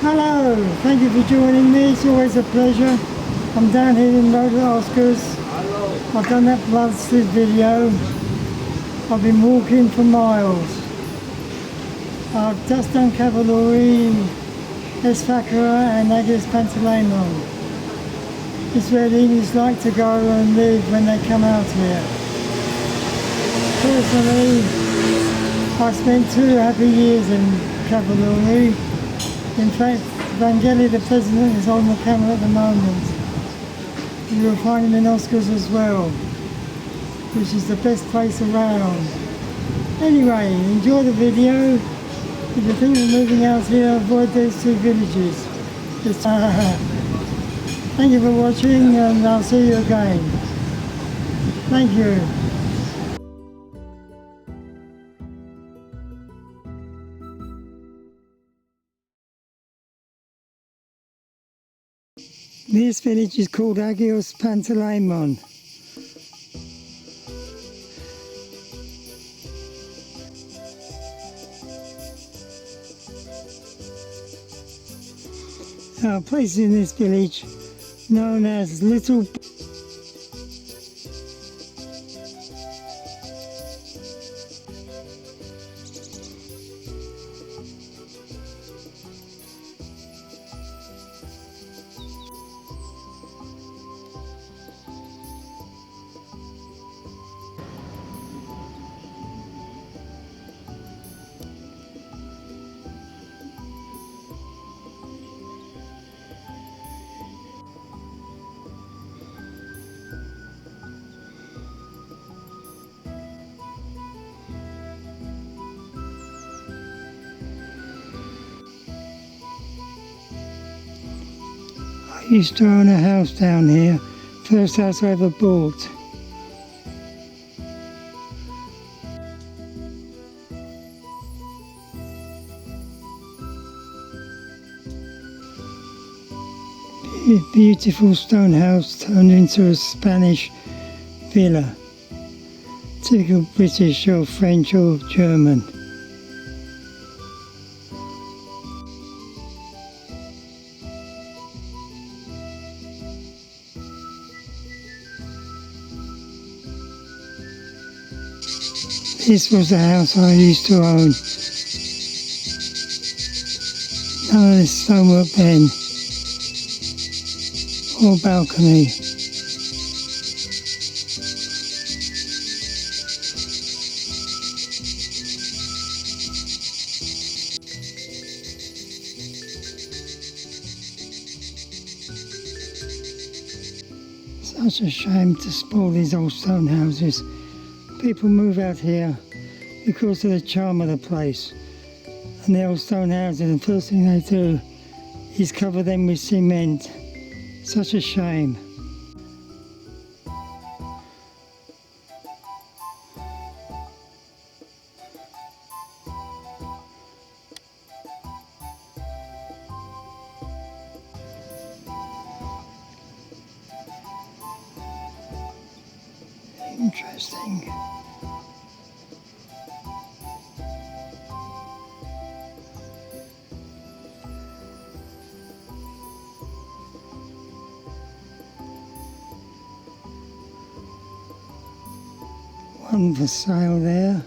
Hello, thank you for joining me. It's always a pleasure. I'm down here in Roda and Acharavi. I've done that blood slip video. I've been walking for miles. I've just done Kavalouri, Sfakera and Agios Panteleimon. It's where the English like to go and live when they come out here. Personally, I spent 2 happy years in Kavalouri. In fact, Vangeli, the president, is on the camera at the moment. You will find him in Oscars as well, which is the best place around. Anyway, enjoy the video. If you think of moving out here, avoid these 2 villages. Thank you for watching, and I'll see you again. Thank you. This village is called Agios Panteleimon. There are places in this village known as Little I used to own a house down here, first house I ever bought. Beautiful stone house turned into a Spanish villa. Typical British or French or German. This was the house I used to own. None of this stonework then, or balcony. Such a shame to spoil these old stone houses. People move out here because of the charm of the place and the old stone houses, and the first thing they do is cover them with cement. Such a shame. Interesting. One for sale there.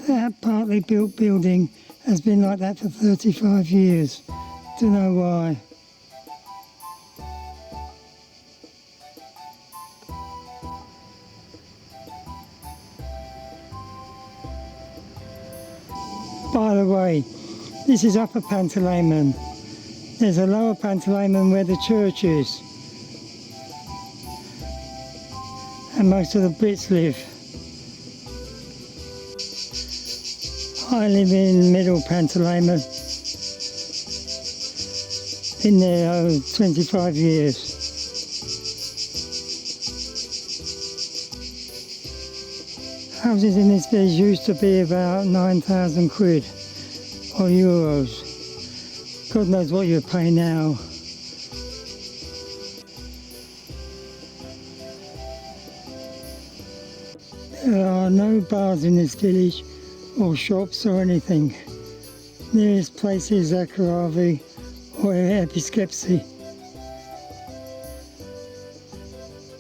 That partly built building has been like that for 35 years. Don't know why. By the way, this is Upper Panteleimon. There's a Lower Panteleimon where the church is. And most of the Brits live. I live in Middle Panteleimon. Been there 25 years. Houses in this village used to be about 9,000 quid or euros. God knows what you pay now. There are no bars in this village or shops or anything. Nearest place is Acharavi or Episkepsi.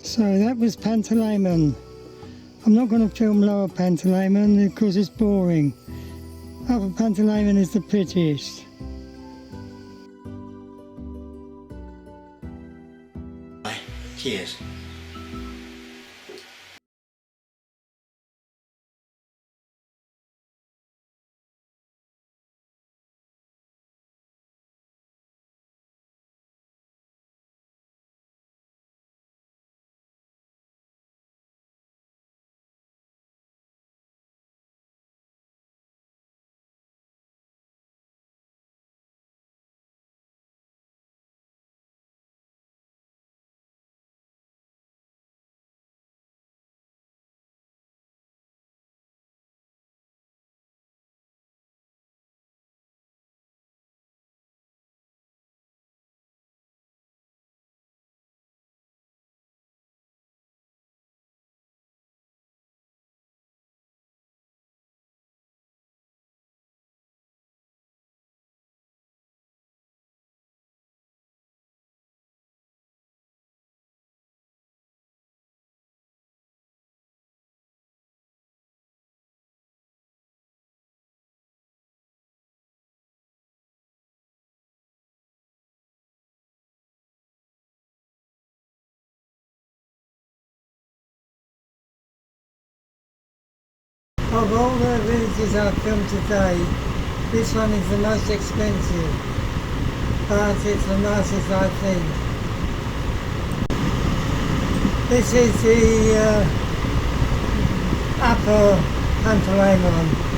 So that was Panteleimon. I'm not going to film Lower Panteleimon because it's boring. Upper Panteleimon is the prettiest. Cheers. Of all the villages I've filmed today, this one is the most expensive, but it's the nicest I think. This is the Upper Panteleimon.